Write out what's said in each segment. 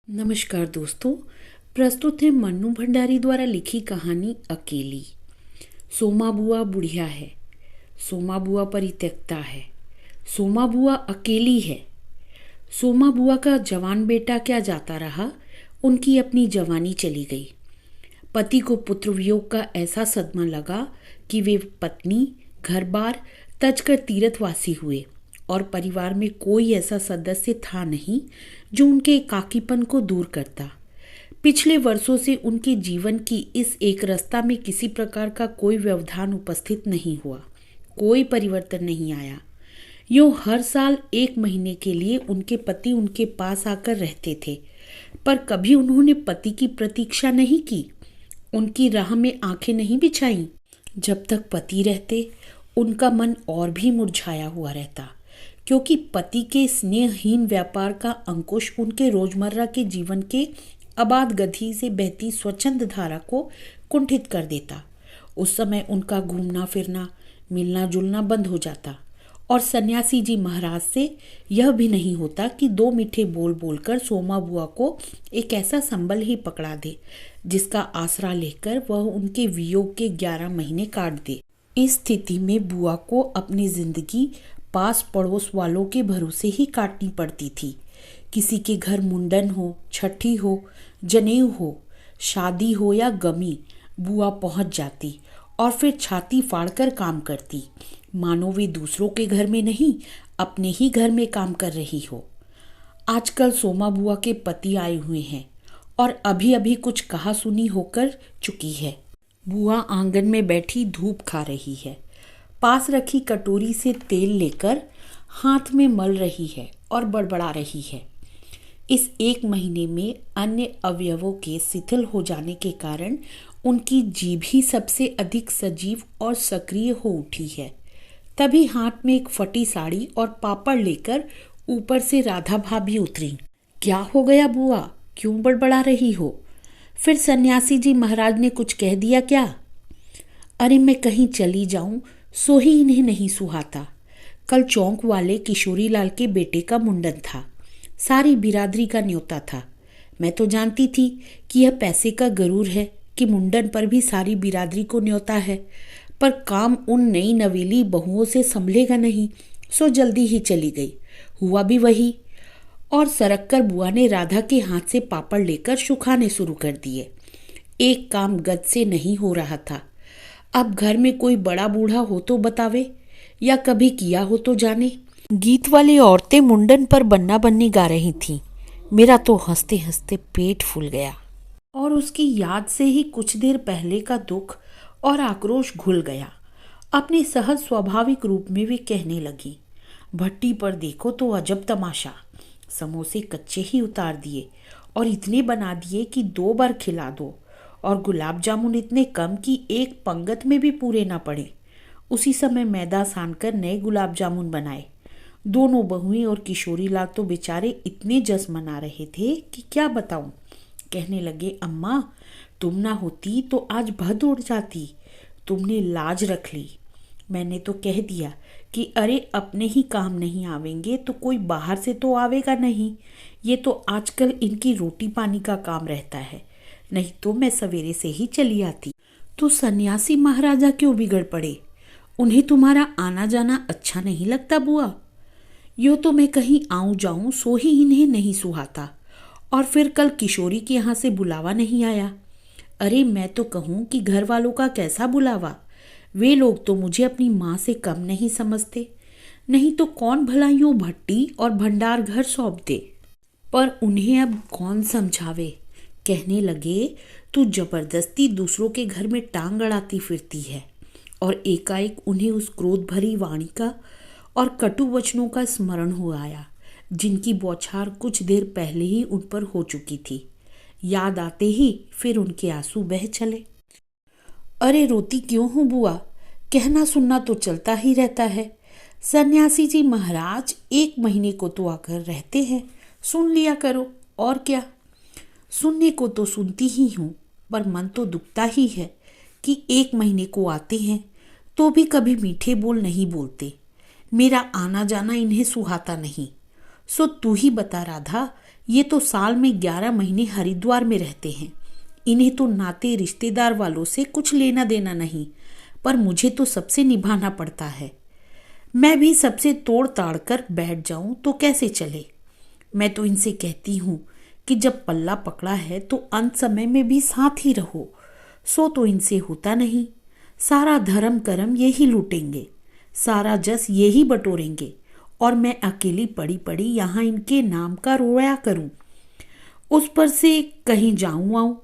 नमस्कार दोस्तों। प्रस्तुत है मन्नू भंडारी द्वारा लिखी कहानी अकेली। सोमा बुआ बुढ़िया है, सोमा बुआ परित्यक्ता है, सोमा बुआ अकेली है। सोमा बुआ का जवान बेटा क्या जाता रहा, उनकी अपनी जवानी चली गई। पति को पुत्र वियोग का ऐसा सदमा लगा कि वे पत्नी घर बार तज कर तीर्थवासी हुए और परिवार में कोई ऐसा सदस्य था नहीं जो उनके एकाकीपन को दूर करता। पिछले वर्षों से उनके जीवन की इस एक रास्ता में किसी प्रकार का कोई व्यवधान उपस्थित नहीं हुआ, कोई परिवर्तन नहीं आया। यूँ हर साल 1 महीने के लिए उनके पति उनके पास आकर रहते थे, पर कभी उन्होंने पति की प्रतीक्षा नहीं की, उनकी राह में आंखें नहीं बिछाईं। जब तक पति रहते उनका मन और भी मुरझाया हुआ रहता, क्योंकि पति के स्नेहहीन व्यापार का अंकुश उनके रोजमर्रा के जीवन के अबाध गति से बहती स्वच्छंद धारा को कुंठित कर देता। उस समय उनका घूमना फिरना, मिलना जुलना बंद हो जाता और सन्यासी जी महाराज से यह भी नहीं होता कि 2 मीठे बोल बोलकर सोमा बुआ को एक ऐसा संबल ही पकड़ा दे जिसका आसरा लेकर वह उनके वियोग के 11 महीने काट दे। इस स्थिति में बुआ को अपनी जिंदगी पास पड़ोस वालों के भरोसे ही काटनी पड़ती थी। किसी के घर मुंडन हो, छठी हो, जनेऊ हो, शादी हो या गमी, बुआ पहुंच जाती और फिर छाती फाड़कर काम करती, मानो वे दूसरों के घर में नहीं अपने ही घर में काम कर रही हो। आजकल सोमा बुआ के पति आए हुए हैं और अभी अभी कुछ कहा सुनी होकर चुकी है। बुआ आंगन में बैठी धूप खा रही है, पास रखी कटोरी से तेल लेकर हाथ में मल रही है और बड़बड़ा रही है। इस 1 महीने में अन्य अवयवों के शिथिल हो जाने के कारण उनकी जीभ ही सबसे अधिक सजीव और सक्रिय हो उठी है। तभी हाथ में एक फटी साड़ी और पापड़ लेकर ऊपर से राधा भाभी उतरी। क्या हो गया बुआ, क्यों बड़बड़ा रही हो? फिर सन्यासी जी महाराज ने कुछ कह दिया क्या? अरे मैं कहीं चली जाऊं सो ही इन्हें नहीं सुहाता। कल चौक वाले किशोरी लाल के बेटे का मुंडन था, सारी बिरादरी का न्योता था। मैं तो जानती थी कि यह पैसे का गरूर है कि मुंडन पर भी सारी बिरादरी को न्योता है, पर काम उन नई नवेली बहुओं से संभलेगा नहीं, सो जल्दी ही चली गई। हुआ भी वही, और सरक कर बुआ ने राधा के हाथ से पापड़ लेकर सुखाने शुरू कर दिए। एक काम गद से नहीं हो रहा था। अब घर में कोई बड़ा बूढ़ा हो तो बतावे, या कभी किया हो तो जाने। गीत वाली औरतें मुंडन पर बन्ना बन्नी गा रही थीं। मेरा तो हंसते हंसते पेट फूल गया और उसकी याद से ही कुछ देर पहले का दुख और आक्रोश घुल गया। अपने सहज स्वाभाविक रूप में वे कहने लगी, भट्टी पर देखो तो अजब तमाशा। समोसे कच्चे ही उतार दिए और इतने बना दिए कि 2 बार खिला दो, और गुलाब जामुन इतने कम कि एक पंगत में भी पूरे ना पड़े। उसी समय मैदा सानकर नए गुलाब जामुन बनाए। दोनों बहुएं और किशोरी लाल तो बेचारे इतने जश्न मना रहे थे कि क्या बताऊं। कहने लगे, अम्मा तुम ना होती तो आज भद उड़ जाती, तुमने लाज रख ली। मैंने तो कह दिया कि अरे अपने ही काम नहीं आवेंगे तो कोई बाहर से तो आवेगा नहीं, ये तो आजकल इनकी रोटी पानी का काम रहता है, नहीं तो मैं सवेरे से ही चली आती। तो सन्यासी महाराजा क्यों बिगड़ पड़े? उन्हें तुम्हारा आना जाना अच्छा नहीं लगता बुआ? यूँ तो मैं कहीं आऊँ जाऊँ सो ही इन्हें नहीं सुहाता, और फिर कल किशोरी के यहाँ से बुलावा नहीं आया। अरे मैं तो कहूँ कि घर वालों का कैसा बुलावा, वे लोग तो मुझे अपनी माँ से कम नहीं समझते, नहीं तो कौन भला यूँ भट्टी और भंडार घर सौंप दे। पर उन्हें अब कौन समझावे। कहने लगे, तू जबरदस्ती दूसरों के घर में टांग अड़ाती फिरती है। और एकाएक उन्हें उस क्रोध भरी वाणी का और कटु वचनों का स्मरण हो आया जिनकी बौछार कुछ देर पहले ही उन पर हो चुकी थी। याद आते ही फिर उनके आंसू बह चले। अरे रोती क्यों हूँ बुआ, कहना सुनना तो चलता ही रहता है। सन्यासी जी महाराज 1 महीने को तो आकर रहते हैं, सुन लिया करो, और क्या। सुनने को तो सुनती ही हूँ, पर मन तो दुखता ही है कि 1 महीने को आते हैं तो भी कभी मीठे बोल नहीं बोलते। मेरा आना जाना इन्हें सुहाता नहीं। सो तू ही बता राधा, ये तो साल में 11 महीने हरिद्वार में रहते हैं। इन्हें तो नाते रिश्तेदार वालों से कुछ लेना देना नहीं, पर मुझे तो सबसे निभाना पड़ता है। मैं भी सबसे तोड़ ताड़ कर बैठ जाऊं तो कैसे चले। मैं तो इनसे कहती हूँ कि जब पल्ला पकड़ा है तो अंत समय में भी साथ ही रहो। सो तो इनसे होता नहीं। सारा धर्म कर्म यही लूटेंगे, सारा जस यही बटोरेंगे, और मैं अकेली पड़ी पड़ी यहाँ इनके नाम का रोया करूं। उस पर से कहीं जाऊं आऊं,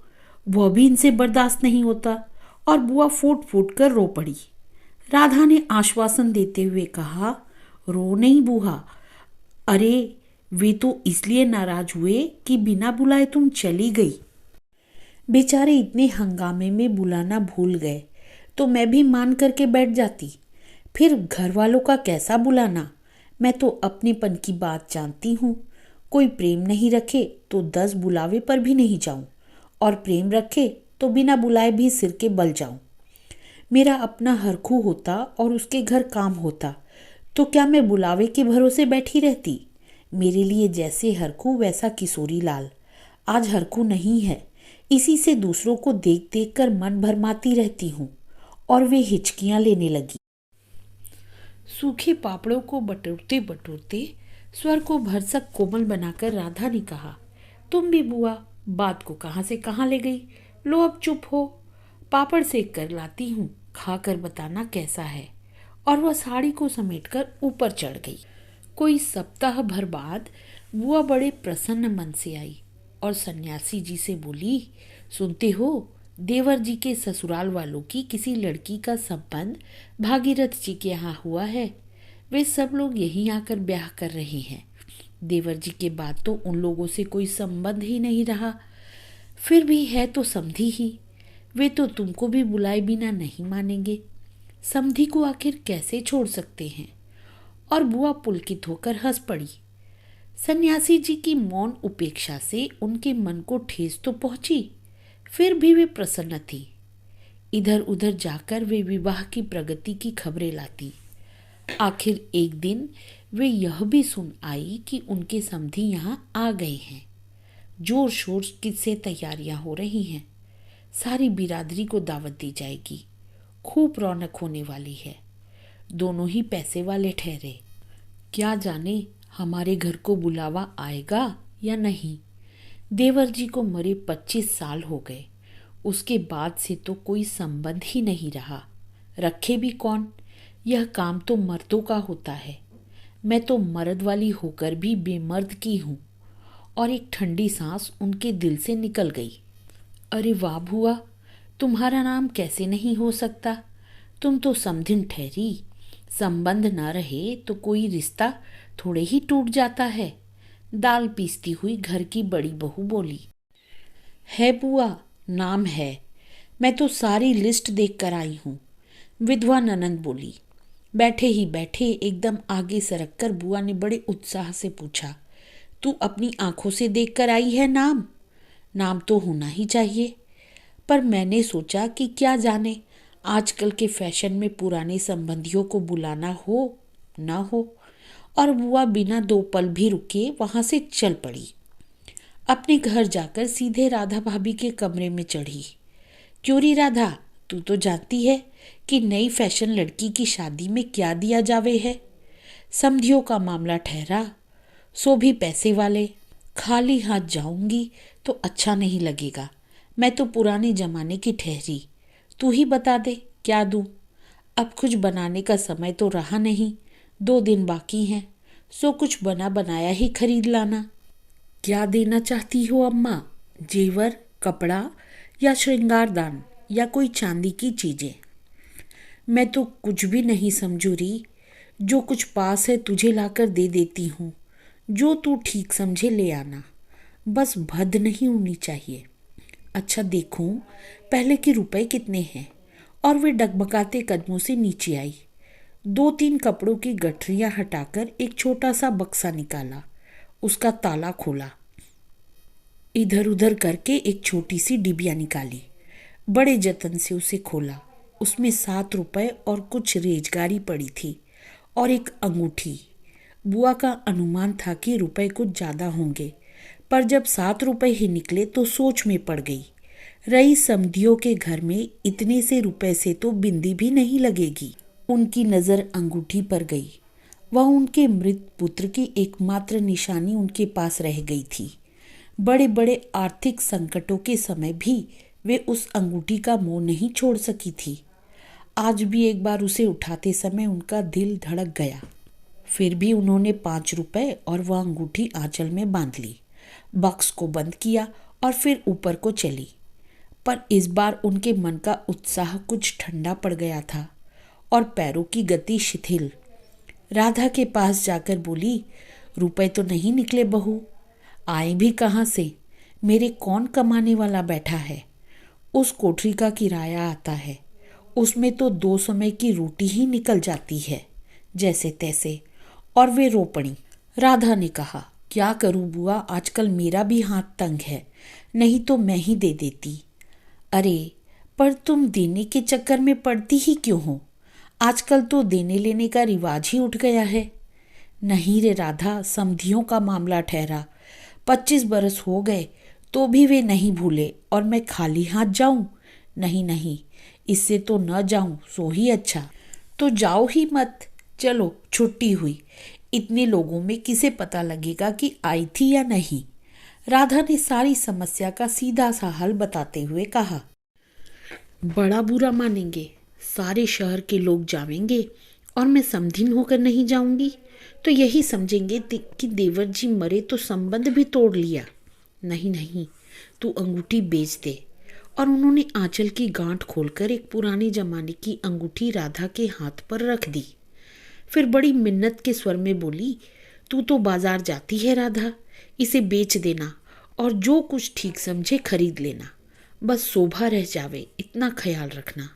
वह भी इनसे बर्दाश्त नहीं होता। और बुआ फूट फूट कर रो पड़ी। राधा ने आश्वासन देते हुए कहा, रो नहीं बुआ। अरे वे तो इसलिए नाराज हुए कि बिना बुलाए तुम चली गई। बेचारे इतने हंगामे में बुलाना भूल गए तो मैं भी मान करके बैठ जाती। फिर घर वालों का कैसा बुलाना। मैं तो अपनेपन की बात जानती हूँ। कोई प्रेम नहीं रखे तो 10 बुलावे पर भी नहीं जाऊं, और प्रेम रखे तो बिना बुलाए भी सिर के बल जाऊं। मेरा अपना हरखू होता और उसके घर काम होता तो क्या मैं बुलावे के भरोसे बैठी रहती। मेरे लिए जैसे हरखू वैसा किशोरी लाल। आज हरखू नहीं है, इसी से दूसरों को देख देख कर मन भरमाती रहती हूँ। और वे हिचकियाँ लेने लगी। सूखे पापड़ों को बटोरते बटोरते स्वर को भरसक कोमल बनाकर राधा ने कहा, तुम भी बुआ बात को कहाँ से कहाँ ले गई। लो अब चुप हो, पापड़ सेक कर लाती हूँ, खा कर बताना कैसा है। और वह साड़ी को समेटकर ऊपर चढ़ गई। कोई सप्ताह भर बाद बुआ बड़े प्रसन्न मन से आई और सन्यासी जी से बोली, सुनते हो देवर जी के ससुराल वालों की किसी लड़की का संबंध भागीरथ जी के यहाँ हुआ है। वे सब लोग यहीं आकर ब्याह कर रहे हैं। देवर जी के बाद तो उन लोगों से कोई संबंध ही नहीं रहा। फिर भी है तो समधी ही। वे तो तुमको भी बुलाए बिना नहीं मानेंगे। समधी को आखिर कैसे छोड़ सकते हैं। और बुआ पुलकित होकर हंस पड़ी। सन्यासी जी की मौन उपेक्षा से उनके मन को ठेस तो पहुंची, फिर भी वे प्रसन्न थी। इधर उधर जाकर वे विवाह की प्रगति की खबरें लाती। आखिर एक दिन वे यह भी सुन आई कि उनके समधी यहाँ आ गए हैं। जोर शोर से तैयारियां हो रही हैं। सारी बिरादरी को दावत दी जाएगी। खूब रौनक होने वाली है। दोनों ही पैसे वाले ठहरे। क्या जाने हमारे घर को बुलावा आएगा या नहीं। देवर जी को मरे 25 साल हो गए। उसके बाद से तो कोई संबंध ही नहीं रहा। रखे भी कौन। यह काम तो मर्दों का होता है। मैं तो मर्द वाली होकर भी बेमर्द की हूँ। और एक ठंडी सांस उनके दिल से निकल गई। अरे वाह बुआ, तुम्हारा नाम कैसे नहीं हो सकता। तुम तो समधिन ठहरी। संबंध न रहे तो कोई रिश्ता थोड़े ही टूट जाता है। दाल पीसती हुई घर की बड़ी बहू बोली। है बुआ, नाम है। मैं तो सारी लिस्ट देख कर आई हूँ। विधवा ननंद बोली। बैठे ही बैठे एकदम आगे सरक कर बुआ ने बड़े उत्साह से पूछा, तू अपनी आंखों से देख कर आई है नाम? नाम तो होना ही चाहिए। पर मैंने सोचा कि क्या जाने आजकल के फैशन में पुराने संबंधियों को बुलाना हो ना हो। और बुआ बिना 2 पल भी रुके वहां से चल पड़ी। अपने घर जाकर सीधे राधा भाभी के कमरे में चढ़ी। क्यों री राधा, तू तो जानती है कि नई फैशन लड़की की शादी में क्या दिया जावे है। समधियों का मामला ठहरा, सो भी पैसे वाले। खाली हाथ जाऊंगी तो अच्छा नहीं लगेगा। मैं तो पुराने जमाने की ठहरी। तू ही बता दे क्या दूं। अब कुछ बनाने का समय तो रहा नहीं। 2 दिन बाकी हैं, सो कुछ बना बनाया ही खरीद लाना। क्या देना चाहती हो अम्मा? जेवर, कपड़ा या श्रृंगारदान या कोई चांदी की चीजें? मैं तो कुछ भी नहीं समझू री। जो कुछ पास है तुझे लाकर दे देती हूँ। जो तू ठीक समझे ले आना। बस भद्द नहीं होनी चाहिए। अच्छा देखूं पहले के रुपए कितने हैं। और वे डगमगाते कदमों से नीचे आई। 2-3 कपड़ों की गठरियां हटाकर एक छोटा सा बक्सा निकाला। उसका ताला खोला। इधर उधर करके एक छोटी सी डिबिया निकाली। बड़े जतन से उसे खोला। उसमें 7 रुपए और कुछ रेजगारी पड़ी थी और एक अंगूठी। बुआ का अनुमान था कि रुपए कुछ ज्यादा होंगे, पर जब 7 रुपए ही निकले तो सोच में पड़ गई। रईस समधियों के घर में इतने से रुपए से तो बिंदी भी नहीं लगेगी। उनकी नज़र अंगूठी पर गई। वह उनके मृत पुत्र की एकमात्र निशानी उनके पास रह गई थी। बड़े बड़े आर्थिक संकटों के समय भी वे उस अंगूठी का मोह नहीं छोड़ सकी थी। आज भी एक बार उसे उठाते समय उनका दिल धड़क गया। फिर भी उन्होंने 5 रुपए और वह अंगूठी आंचल में बांध ली, बक्स को बंद किया और फिर ऊपर को चली। पर इस बार उनके मन का उत्साह कुछ ठंडा पड़ गया था और पैरों की गति शिथिल। राधा के पास जाकर बोली, रुपए तो नहीं निकले बहू, आए भी कहाँ से? मेरे कौन कमाने वाला बैठा है? उस कोठरी का किराया आता है, उसमें तो 2 समय की रोटी ही निकल जाती है जैसे तैसे। और वे रो पड़ी। राधा ने कहा, क्या करूं बुआ, आजकल मेरा भी हाथ तंग है, नहीं तो मैं ही दे देती। अरे पर तुम देने के चक्कर में पड़ती ही क्यों हो? आजकल तो देने लेने का रिवाज ही उठ गया है। नहीं रे राधा, समधियों का मामला ठहरा। 25 बरस हो गए तो भी वे नहीं भूले और मैं खाली हाथ जाऊं? नहीं नहीं, इससे तो न जाऊं सो ही अच्छा। तो जाओ ही मत, चलो छुट्टी हुई। इतने लोगों में किसे पता लगेगा कि आई थी या नहीं? राधा ने सारी समस्या का सीधा सा हल बताते हुए कहा। बड़ा बुरा मानेंगे, सारे शहर के लोग जावेंगे और मैं समधिन होकर नहीं जाऊंगी तो यही समझेंगे कि देवर जी मरे तो संबंध भी तोड़ लिया। नहीं नहीं, तू अंगूठी बेच दे। और उन्होंने आंचल की गांठ खोलकर एक पुराने जमाने की अंगूठी राधा के हाथ पर रख दी। फिर बड़ी मिन्नत के स्वर में बोली, तू तो बाजार जाती है राधा, इसे बेच देना और जो कुछ ठीक समझे खरीद लेना, बस शोभा रह जावे इतना ख्याल रखना।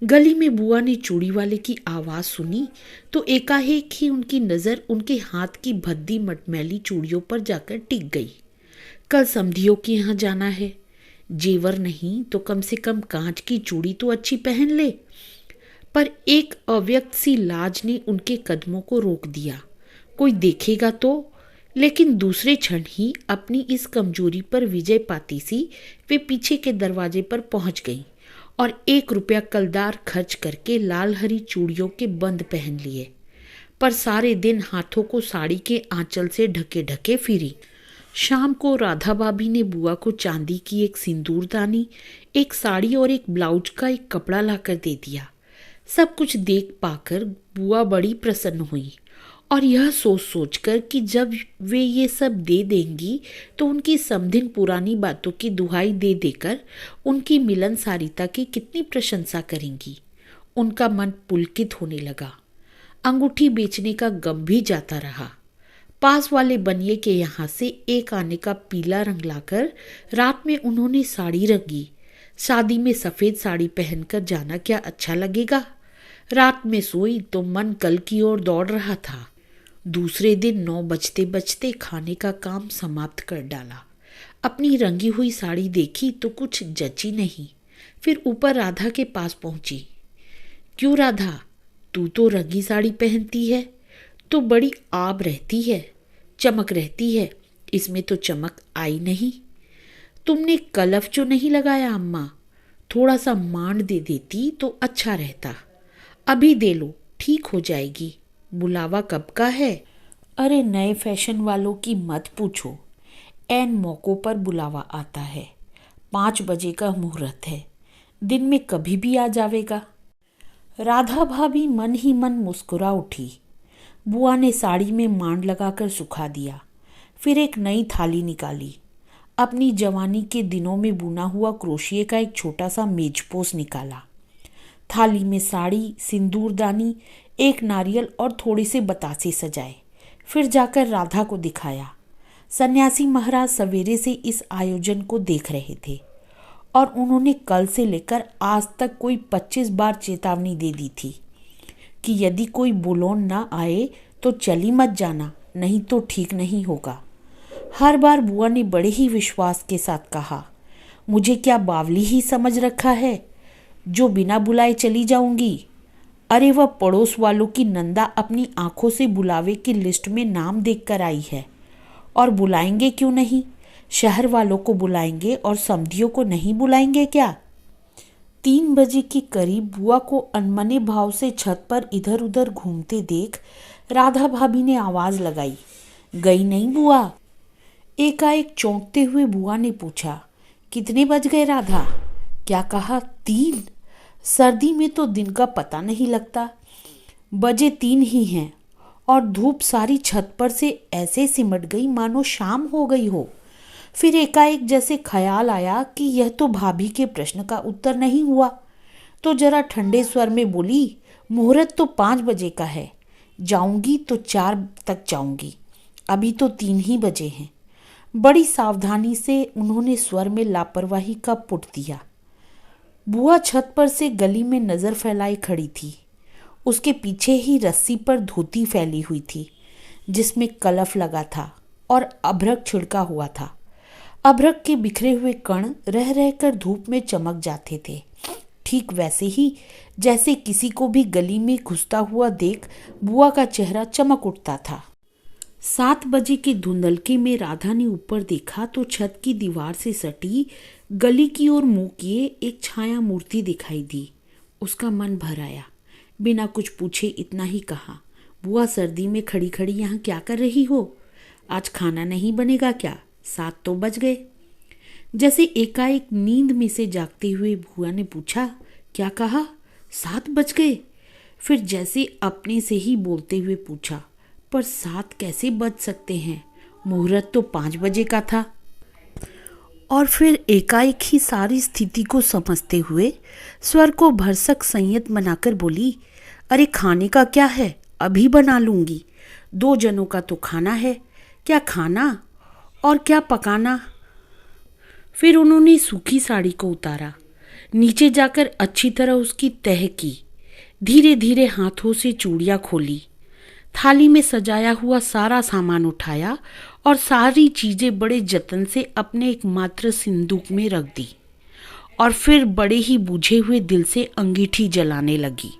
गली में बुआ ने चूड़ी वाले की आवाज़ सुनी तो एकाएक ही उनकी नज़र उनके हाथ की भद्दी मटमैली चूड़ियों पर जाकर टिक गई। कल समधियों के यहाँ जाना है, जेवर नहीं तो कम से कम कांच की चूड़ी तो अच्छी पहन ले। पर एक अव्यक्त सी लाज ने उनके कदमों को रोक दिया। कोई देखेगा तो? लेकिन दूसरे क्षण ही अपनी इस कमजोरी पर विजय पाती सी वे पीछे के दरवाजे पर पहुंच गईं और 1 रुपया कलदार खर्च करके लाल हरी चूड़ियों के बंद पहन लिए। पर सारे दिन हाथों को साड़ी के आंचल से ढके ढके फिरी। शाम को राधा भाभी ने बुआ को चांदी की एक सिंदूरदानी, एक साड़ी और एक ब्लाउज का एक कपड़ा लाकर दे दिया। सब कुछ देख पाकर बुआ बड़ी प्रसन्न हुई और यह सोच सोचकर कि जब वे ये सब दे देंगी तो उनकी समधिन पुरानी बातों की दुहाई दे देकर उनकी मिलनसारिता की कितनी प्रशंसा करेंगी, उनका मन पुलकित होने लगा। अंगूठी बेचने का गम भी जाता रहा। पास वाले बनिए के यहाँ से एक आने का पीला रंग लाकर रात में उन्होंने साड़ी रंगी। शादी में सफ़ेद साड़ी पहनकर जाना क्या अच्छा लगेगा? रात में सोई तो मन कल की ओर दौड़ रहा था। दूसरे दिन 9 बजते बजते खाने का काम समाप्त कर डाला। अपनी रंगी हुई साड़ी देखी तो कुछ जची नहीं। फिर ऊपर राधा के पास पहुंची। क्यों राधा, तू तो रंगी साड़ी पहनती है तो बड़ी आब रहती है, चमक रहती है, इसमें तो चमक आई नहीं। तुमने कलफ जो नहीं लगाया अम्मा, थोड़ा सा मांड दे देती तो अच्छा रहता। अभी दे लो, ठीक हो जाएगी। बुलावा कब का है? अरे नए फैशन वालों की मत पूछो, ऐन मौक़ों पर बुलावा आता है। 5 बजे का मुहूर्त है, दिन में कभी भी आ जावेगा। राधा भाभी मन ही मन मुस्कुरा उठी। बुआ ने साड़ी में मांड लगाकर सुखा दिया। फिर एक नई थाली निकाली। अपनी जवानी के दिनों में बुना हुआ क्रोशिये का एक छोटा सा मेजपोश निकाला। थाली में साड़ी, सिंदूरदानी, एक नारियल और थोड़े से बतासे सजाए। फिर जाकर राधा को दिखाया। सन्यासी महाराज सवेरे से इस आयोजन को देख रहे थे और उन्होंने कल से लेकर आज तक कोई 25 बार चेतावनी दे दी थी कि यदि कोई बुलोन ना आए तो चली मत जाना, नहीं तो ठीक नहीं होगा। हर बार बुआ ने बड़े ही विश्वास के साथ कहा, मुझे क्या बावली ही समझ रखा है जो बिना बुलाए चली जाऊंगी? अरे वह पड़ोस वालों की नंदा अपनी आंखों से बुलावे की लिस्ट में नाम देखकर आई है। और बुलाएंगे क्यों नहीं? शहर वालों को बुलाएंगे और समधियों को नहीं बुलाएंगे क्या? 3 बजे के करीब बुआ को अनमने भाव से छत पर इधर उधर घूमते देख राधा भाभी ने आवाज लगाई, गई नहीं बुआ? एकाएक चौंकते हुए बुआ ने पूछा, कितने बज गए राधा? क्या कहा? 3? सर्दी में तो दिन का पता नहीं लगता। बजे 3 ही हैं और धूप सारी छत पर से ऐसे सिमट गई मानो शाम हो गई हो। फिर एकाएक जैसे ख्याल आया कि यह तो भाभी के प्रश्न का उत्तर नहीं हुआ, तो जरा ठंडे स्वर में बोली, मुहूर्त तो 5 बजे का है, जाऊंगी तो 4 तक जाऊंगी, अभी तो 3 ही बजे हैं। बड़ी सावधानी से उन्होंने स्वर में लापरवाही का पुट दिया। बुआ छत पर से गली में नजर फैलाए खड़ी थी। उसके पीछे ही रस्सी पर धोती फैली हुई थी जिसमें कलफ लगा था और अभ्रक छिड़का हुआ था। अभ्रक के बिखरे हुए कण रह रहकर धूप में चमक जाते थे, ठीक वैसे ही जैसे किसी को भी गली में घुसता हुआ देख बुआ का चेहरा चमक उठता था। 7 बजे के धुंधलके में राधा ने ऊपर देखा तो छत की दीवार से सटी गली की ओर मुंह किए एक छाया मूर्ति दिखाई दी। उसका मन भर आया। बिना कुछ पूछे इतना ही कहा, बुआ सर्दी में खड़ी खड़ी यहाँ क्या कर रही हो? आज खाना नहीं बनेगा क्या? 7 तो बज गए। जैसे एकाएक नींद में से जागते हुए बुआ ने पूछा, क्या कहा? 7 बज गए। फिर जैसे अपने से ही बोलते हुए पूछा, पर 7 कैसे बज सकते हैं? मुहूर्त तो 5 बजे का था। और फिर एकाएक ही सारी स्थिति को समझते हुए स्वर को भरसक संयत बनाकर बोली, अरे खाने का क्या है, अभी बना लूंगी। 2 जनों का तो खाना है, क्या खाना और क्या पकाना। फिर उन्होंने सूखी साड़ी को उतारा, नीचे जाकर अच्छी तरह उसकी तह की, धीरे धीरे हाथों से चूड़ियाँ खोली, थाली में सजाया हुआ सारा सामान उठाया और सारी चीजें बड़े जतन से अपने एकमात्र सिंदूक में रख दी और फिर बड़े ही बुझे हुए दिल से अंगीठी जलाने लगी।